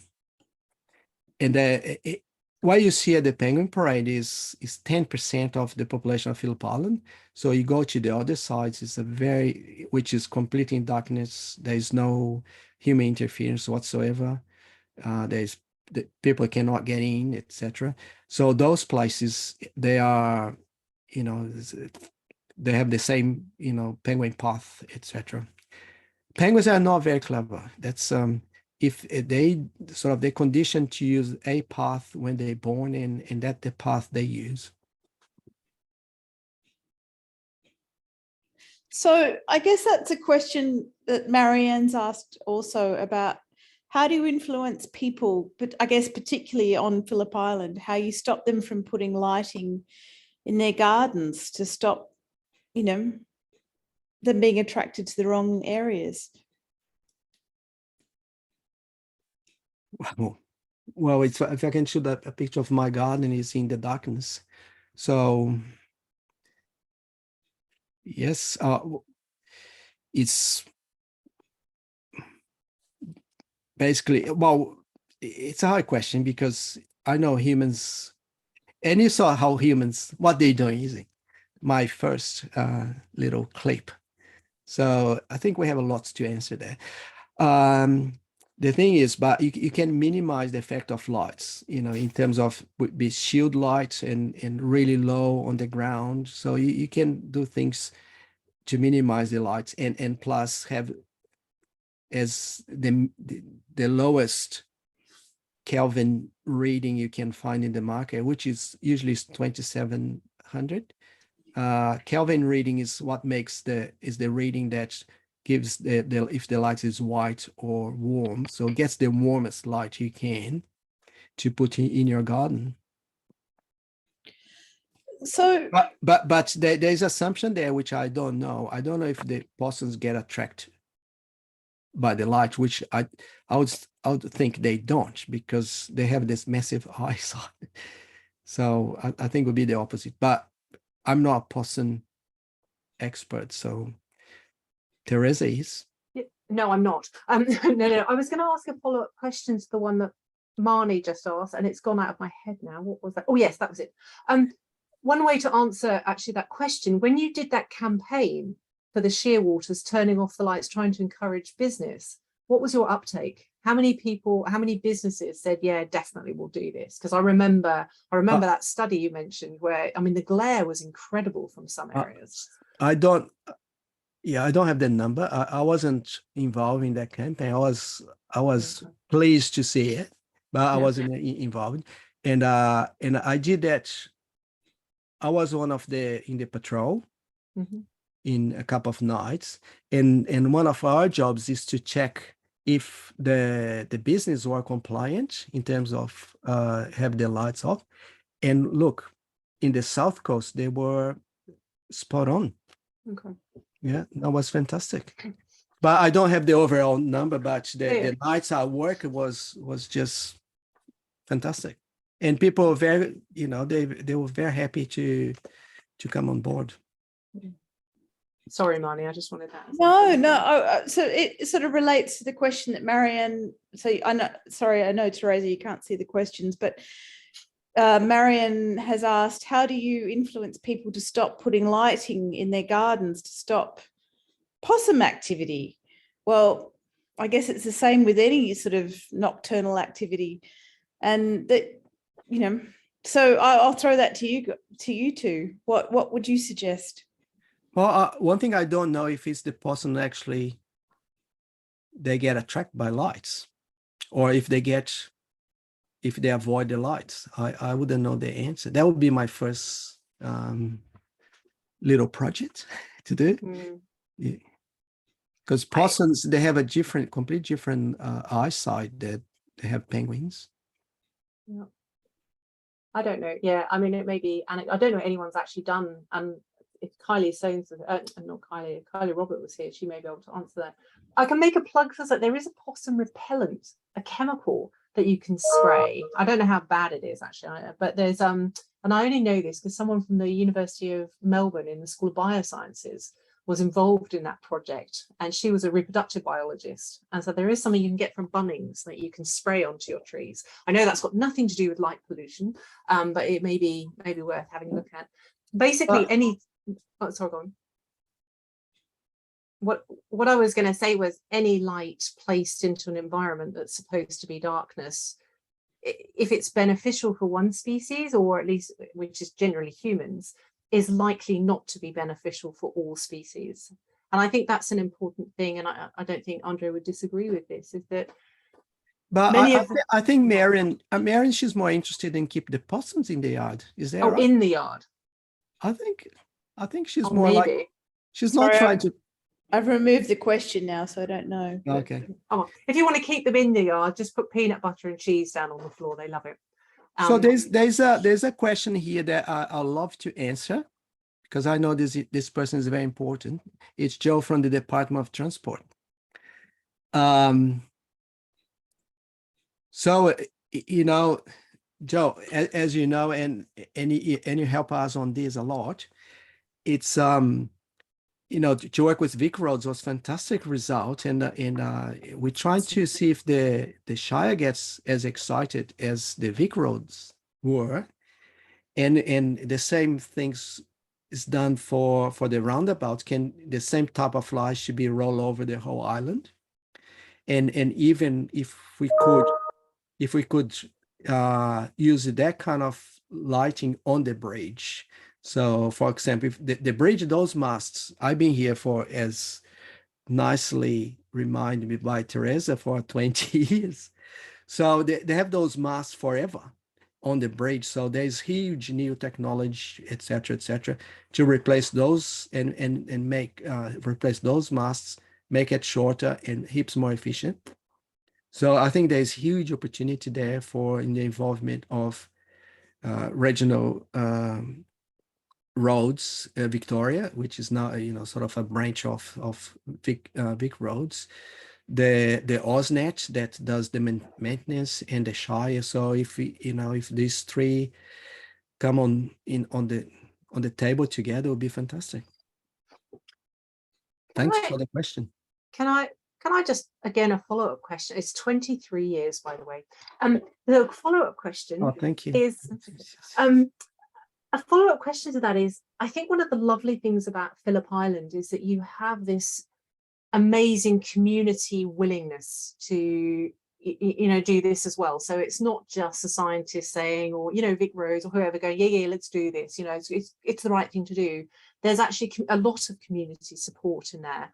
And what you see at the penguin parade is 10% of the population of Phillip Island. So you go to the other sides, which is completely in darkness. There is no human interference whatsoever. The people cannot get in, etc. So those places, they are, you know, they have the same, you know, penguin path, etc. Penguins are not very clever. That's if they condition to use a path when they're born, and that's the path they use. So I guess that's a question that Marianne's asked also about how do you influence people, but I guess particularly on Phillip Island, how you stop them from putting lighting in their gardens to stop, you know, them being attracted to the wrong areas. Well, it's, if I can show a picture of my garden, is in the darkness. So yes, it's basically, well, it's a hard question because I know humans, and you saw how humans, what they're doing using my first little clip. So I think we have a lot to answer there. The thing is, but you can minimize the effect of lights, you know, in terms of be shield lights and really low on the ground. So you can do things to minimize the lights and plus have as the lowest Kelvin reading you can find in the market, which is usually 2700. Kelvin reading is what makes the reading that gives the if the light is white or warm, so it gets the warmest light you can to put in your garden. So but there's assumption there which I don't know. I don't know if the possums get attracted by the light, which I would think they don't, because they have this massive eyes. So I think it would be the opposite, but I'm not a possum expert, so Teresa is. No, I'm not. No. I was going to ask a follow-up question to the one that Marnie just asked, and it's gone out of my head now. What was that? Oh, yes, that was it. One way to answer actually that question, when you did that campaign for the Shearwaters turning off the lights, trying to encourage business, what was your uptake? How many people, how many businesses said, yeah, definitely we'll do this? Because I remember that study you mentioned where, I mean, the glare was incredible from some areas. I don't have the number. I wasn't involved in that campaign. I was pleased to see it, but I wasn't involved. And I did that. I was one of in the patrol in a couple of nights, and one of our jobs is to check if the business were compliant in terms of have the lights off. And look, in the South Coast, they were spot on. Okay. Yeah, that was fantastic. But I don't have the overall number, but the nights at work was just fantastic. And people were very, you know, they were very happy to come on board. Sorry, Marnie, I just wanted that. No. So it sort of relates to the question that Marianne, so I know, Teresa, you can't see the questions, but Marianne has asked, how do you influence people to stop putting lighting in their gardens to stop possum activity? Well, I guess it's the same with any sort of nocturnal activity, and that, you know, so I'll throw that to you two. What would you suggest? Well, one thing I don't know if it's the possum actually they get attracted by lights, or if they avoid the lights. I wouldn't know the answer. That would be my first little project to do. Yeah. Because possums, they have a completely different eyesight that they have penguins. Yeah. I don't know. Yeah, I mean, it may be, and I don't know anyone's actually done. And if Kylie Soames, not Kylie, Kylie Robert was here, she may be able to answer that. I can make a plug for that. There is a possum repellent, a chemical that you can spray. I don't know how bad it is actually, but there's and I only know this because someone from the University of Melbourne in the School of Biosciences was involved in that project, and she was a reproductive biologist. And so there is something you can get from Bunnings that you can spray onto your trees. I know that's got nothing to do with light pollution, but it may be worth having a look at. Basically, sorry, go on. What I was going to say was any light placed into an environment that's supposed to be darkness, if it's beneficial for one species, or at least which is generally humans, is likely not to be beneficial for all species. And I think that's an important thing. And I don't think Andre would disagree with this, is that but I think Marion, she's more interested in keep the possums in the yard. Is that right? In the yard. I think she's more maybe. like, she's not trying to. I've removed the question now, so I don't know. Okay. Oh, if you want to keep them in the yard, just put peanut butter and cheese down on the floor. They love it. So there's a question here that I love to answer, because I know this person is very important. It's Joe from the Department of Transport. So, you know, Joe, as you know, and you help us on this a lot. It's you know, to work with Vic Roads was fantastic result, and we're trying to see if the Shire gets as excited as the Vic Roads were, and the same things is done for the roundabout. Can the same type of light should be rolled over the whole island, and even if we could use that kind of lighting on the bridge. So, for example, if the bridge, those masts, I've been here for, as nicely reminded me by Teresa, for 20 years. So they have those masts forever on the bridge. So there's huge new technology, et cetera, to replace those and make replace those masts, make it shorter and heaps more efficient. So I think there's huge opportunity there in the involvement of regional roads, Victoria, which is now, you know, sort of a branch of Vic Roads, the AusNet that does the maintenance, and the Shire. So if if these three come on the table together, it would be fantastic. Thanks for the question. Can I just, again, a follow-up question? It's 23 years, by the way. The follow-up question thank you. Is a follow-up question to that is, I think one of the lovely things about Phillip Island is that you have this amazing community willingness to do this as well. So it's not just a scientist saying, or Vic Rose or whoever going, yeah, let's do this. It's the right thing to do. There's actually a lot of community support in there.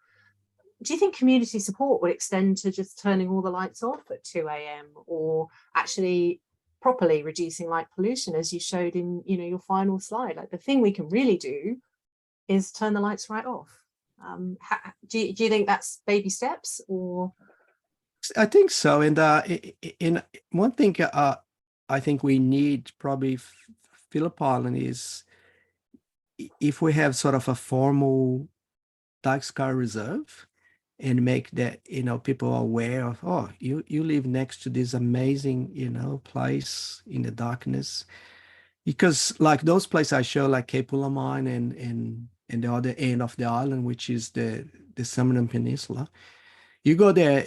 Do you think community support would extend to just turning all the lights off at 2 a.m. or actually properly reducing light pollution, as you showed in your final slide? Like, the thing we can really do is turn the lights right off. Do you think that's baby steps, or? I think so. And in one thing I think we need probably Phillip Island is, if we have sort of a formal dark sky reserve, and make that people are aware of, oh, you live next to this amazing place in the darkness. Because like those places I show, like Cape Mine and the other end of the island, which is the Summerland Peninsula, you go there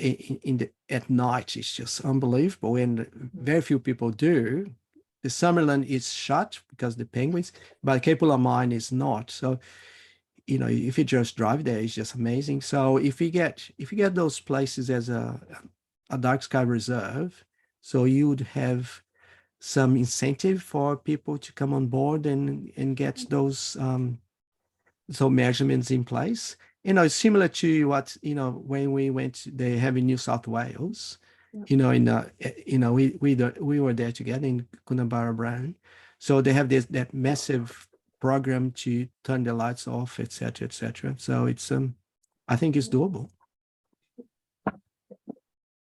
at night, it's just unbelievable, and very few people do. The Summerland is shut because the penguins, but Cape Mine is not. So if you just drive there, it's just amazing. So if you get those places as a dark sky reserve, so you would have some incentive for people to come on board and get those measurements in place. It's similar to what, when we went, they have in New South Wales, Yeah. we were there together in Coonabarra Brown. So they have that massive program to turn the lights off, etc., etc. So it's, I think it's doable.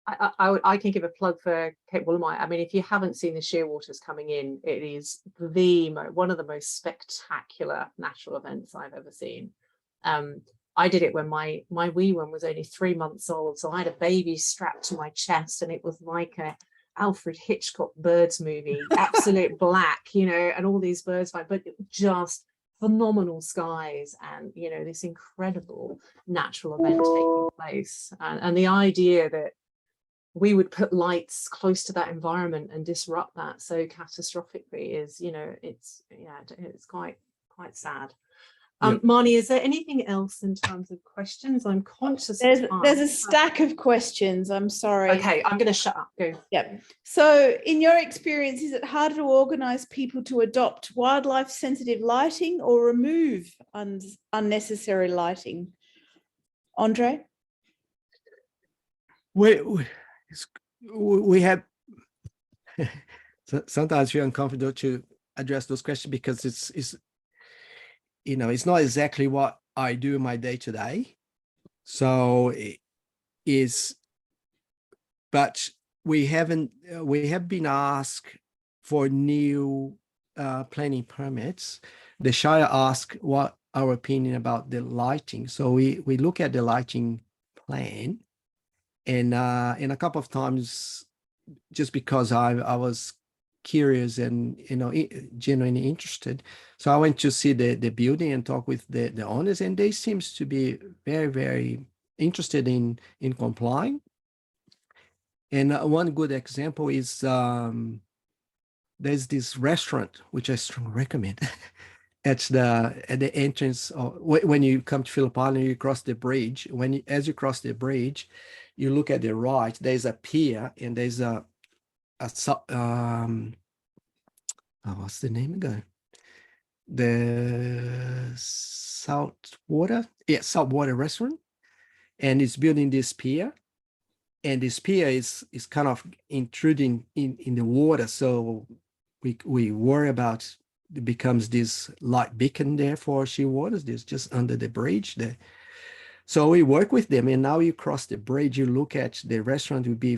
I can give a plug for Cape Woolamite. I mean, if you haven't seen the shearwaters coming in, it is one of the most spectacular natural events I've ever seen. I did it when my wee one was only 3 months old, so I had a baby strapped to my chest, and it was like a Alfred Hitchcock birds movie, absolute black, and all these birds flying, but just phenomenal skies, and this incredible natural event taking place, and the idea that we would put lights close to that environment and disrupt that so catastrophically is, it's quite sad. Marnie, is there anything else in terms of questions? I'm conscious of time. There's a stack of questions. I'm sorry. Okay, I'm going to shut up. Go. Yeah. So in your experience, is it harder to organise people to adopt wildlife sensitive lighting or remove unnecessary lighting? Andre? We have sometimes we're uncomfortable to address those questions because it's not exactly what I do in my day to day. So but we have been asked for new planning permits. The Shire asked what our opinion about the lighting. So we look at the lighting plan, and a couple of times, just because I was curious and genuinely interested, so I went to see the building and talk with the owners, and they seems to be very, very interested in complying. And one good example is there's this restaurant which I strongly recommend at the entrance when you come to Phillip Island, you cross the bridge. As you cross the bridge, you look at the right, there's a pier, and there's what's the name again? The Saltwater restaurant, and it's building this pier, and this pier is kind of intruding in the water, so we worry about it becomes this light beacon there for shearwaters. There's just under the bridge there. So we work with them, and now you cross the bridge, you look at the restaurant, will be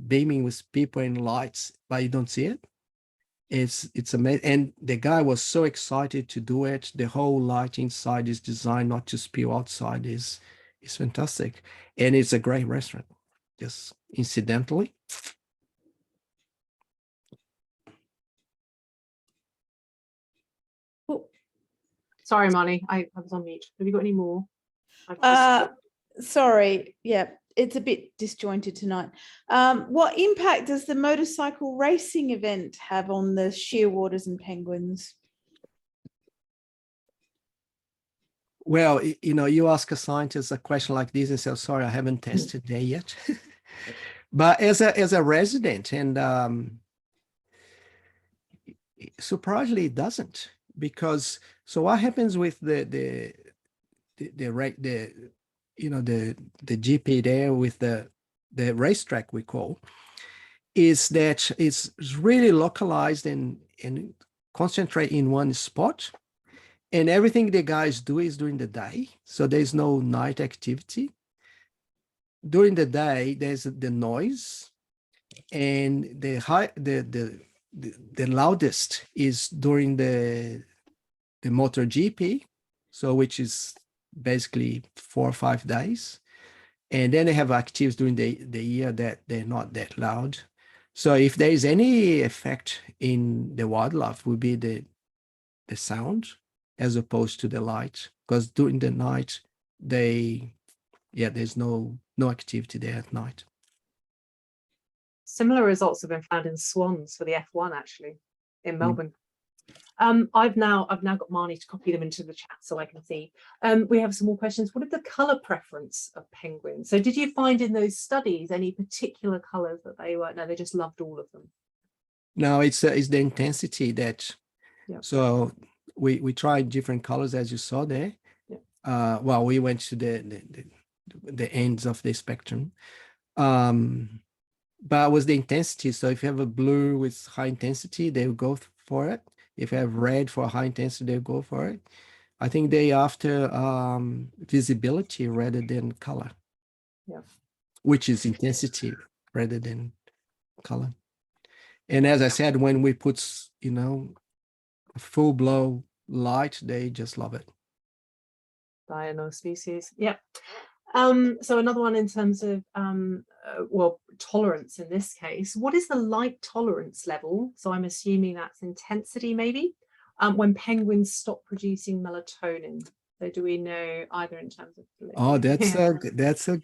beaming with people and lights, but you don't see it. It's amazing, and the guy was so excited to do it. The whole light inside is designed not to spill outside. Is fantastic, and it's a great restaurant. Just incidentally. Sorry, Marnie, I was on mute. Have you got any more? Sorry, yeah, it's a bit disjointed tonight. What impact does the motorcycle racing event have on the shearwaters and penguins? Well, you ask a scientist a question like this and say, sorry, I haven't tested there yet. But as a resident, and surprisingly it doesn't, because so what happens with the GP there with the racetrack, we call, is that it's really localized and concentrate in one spot, and everything the guys do is during the day, so there's no night activity. During the day there's the noise, and the loudest is during the motor GP, so which is basically 4 or 5 days, and then they have activities during the year that they're not that loud. So if there is any effect in the wildlife, would be the sound as opposed to the light, because during the night there's no activity there at night. Similar results have been found in swans for the F1 actually in Melbourne. I've now got Marnie to copy them into the chat so I can see. We have some more questions. What is the color preference of penguins? So did you find in those studies any particular colors that they just loved all of them? No, it's the intensity that. Yeah. So we tried different colors, as you saw there. Yeah. well, we went to the ends of the spectrum. But with the intensity, so if you have a blue with high intensity, they'll go for it. If you have red for high intensity, they'll go for it. I think they after visibility rather than color. Yeah. Which is intensity rather than color. And as I said, when we put, a full blow light, they just love it. Diurnal species. Yep. So another one in terms of well, tolerance in this case. What is the light tolerance level? So I'm assuming that's intensity, maybe, when penguins stop producing melatonin. So do we know either in terms of? Oh, that's a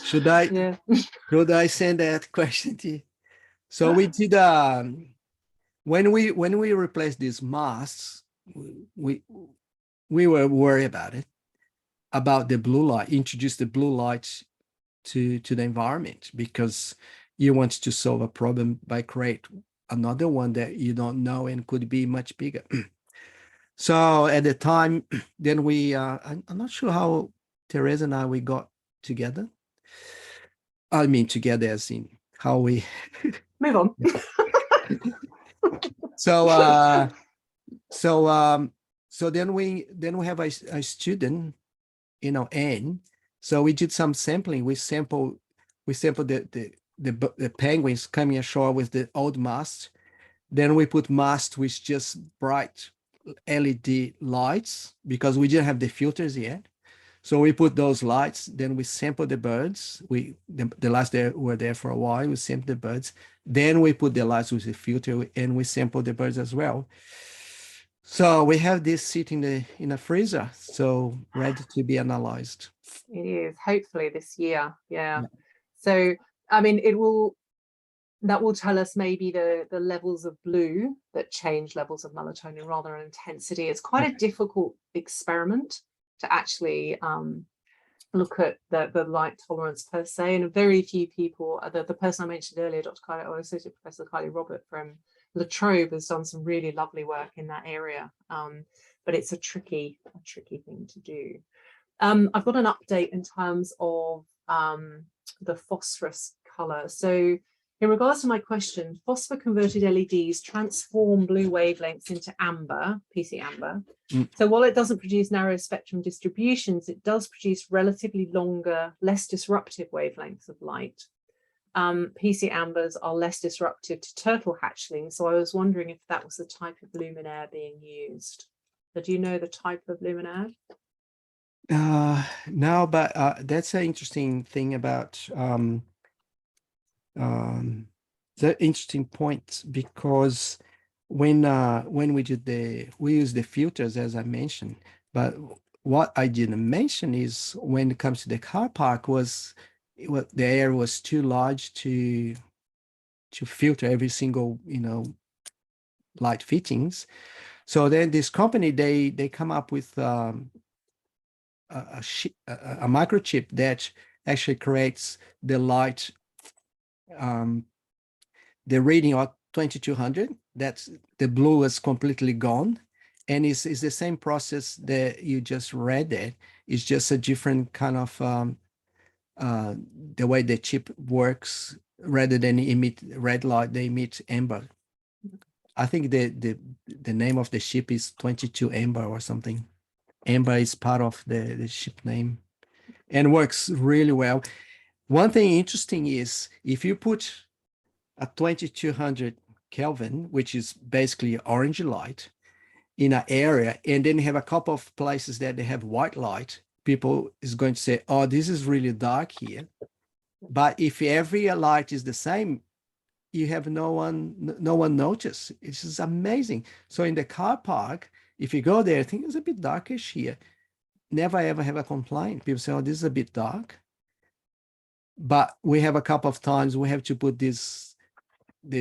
should I should I send that question to you? So we did when we replaced these masts, we were worried about the blue light, introduce the blue light to the environment, because you want to solve a problem by create another one that you don't know and could be much bigger. So at the time, then we I'm not sure how Teresa and I we got together. I mean together as in how we move on. So so then we have a student, N. So we did some sampling. We sampled the penguins coming ashore with the old mast. Then we put mast with just bright LED lights because we didn't have the filters yet. So we put those lights, then we sampled the birds. The lights were there for a while. We sampled the birds. Then we put the lights with the filter and we sampled the birds as well. So we have this sitting in a freezer, so ready to be analyzed. It is hopefully this year. Yeah. So I mean, that will tell us maybe the levels of blue that change levels of melatonin rather than intensity. It's quite a difficult experiment to actually look at the light tolerance per se, and very few people. The person I mentioned earlier, Dr. Kylie, or Associate Professor Kylie Robert from La Trobe, has done some really lovely work in that area, but it's a tricky thing to do. I've got an update in terms of the phosphorus color. So in regards to my question, phosphor converted LEDs transform blue wavelengths into amber, PC amber. So while it doesn't produce narrow spectrum distributions, it does produce relatively longer, less disruptive wavelengths of light. PC ambers are less disruptive to turtle hatchlings. So I was wondering if that was the type of luminaire being used. So do you know the type of luminaire? No, but that's an interesting thing about the interesting point, because when we use the filters, as I mentioned, but what I didn't mention is when it comes to the car park the air was too large to filter every single light fittings. So then this company they come up with a microchip that actually creates the light, the reading of 2200, that's the blue is completely gone, and it's the same process that you just read there. It's just a different kind of the way the chip works. Rather than emit red light, they emit amber. I think the name of the ship is 22 amber or something. Amber is part of the ship name and works really well. One thing interesting is if you put a 2200 Kelvin, which is basically orange light, in an area, and then you have a couple of places that they have white light, people is going to say, oh, this is really dark here. But if every light is the same, you have no one notice. It's just amazing. So in the car park, if you go there, I think it's a bit darkish here. Never ever have a complaint. People say, oh, this is a bit dark. But we have a couple of times we have to put this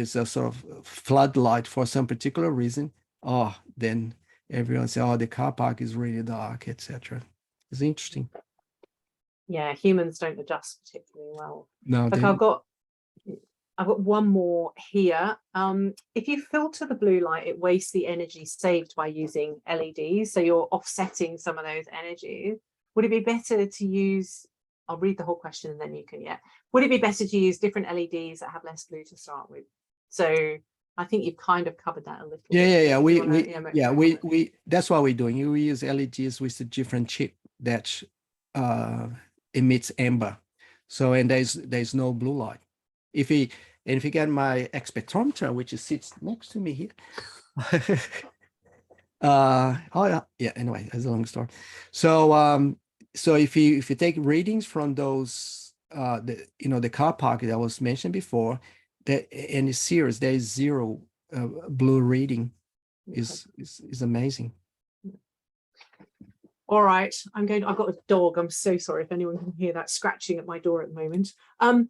sort of floodlight for some particular reason. Oh, then everyone say, oh, the car park is really dark, etc. It's interesting. Yeah, humans don't adjust particularly well. No, Like I've got I've got one more here. If you filter the blue light, it wastes the energy saved by using LEDs. So you're offsetting some of those energies. Would it be better to use, I'll read the whole question and then you can, would it be better to use different LEDs that have less blue to start with? So I think you've kind of covered that a little bit. We that's what we're doing. We use LEDs with a different chip that emits amber. So, and there's no blue light. If you get my spectrometer, which sits next to me here. Anyway, that's a long story. So so if you take readings from those the car park that was mentioned before, that in the series there is 0 blue reading. Is amazing. All right, I've got a dog. I'm so sorry if anyone can hear that scratching at my door at the moment. I'm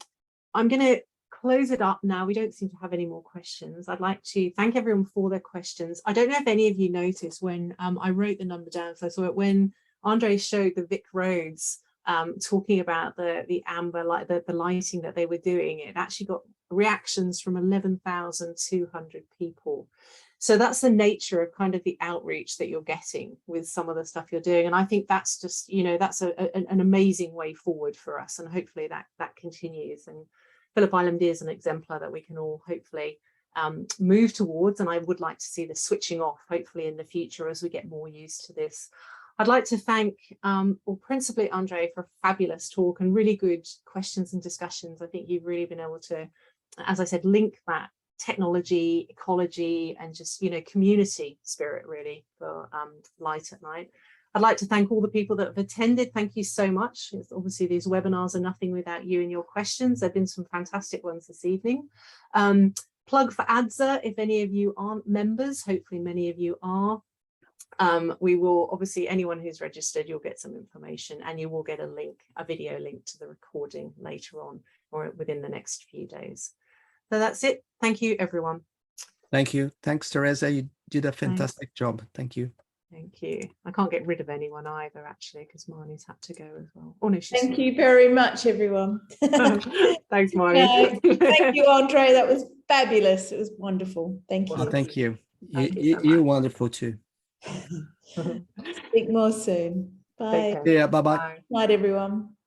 going to close it up now. We don't seem to have any more questions. I'd like to thank everyone for their questions. I don't know if any of you noticed when I wrote the number down, so I saw it when Andre showed the Vic Roads talking about the amber light, the lighting that they were doing. It actually got reactions from 11,200 people. So that's the nature of kind of the outreach that you're getting with some of the stuff you're doing. And I think that's just, that's an amazing way forward for us. And hopefully that continues. And Phillip Island is an exemplar that we can all hopefully move towards. And I would like to see the switching off, hopefully in the future as we get more used to this. I'd like to thank, principally Andre, for a fabulous talk and really good questions and discussions. I think you've really been able to, as I said, link that technology, ecology, and just community spirit really for Light at Night. I'd like to thank all the people that have attended. Thank you so much. It's obviously these webinars are nothing without you and your questions. There have been some fantastic ones this evening. Plug for ADSA, if any of you aren't members, hopefully many of you are. We will obviously, anyone who's registered, you'll get some information and you will get a link, a video link to the recording later on or within the next few days. So that's it. Thank you, everyone. Thank you. Thanks, Teresa. You did a fantastic job. Thank you. Thank you. I can't get rid of anyone either, actually, because Marnie's had to go as well. Oh, no, Thank you very much, everyone. Thanks, Marnie. Thank you, Andre. That was fabulous. It was wonderful. Thank you. Well, thank you. You're wonderful too. Speak more soon. Bye. Yeah, bye-bye. Night, everyone.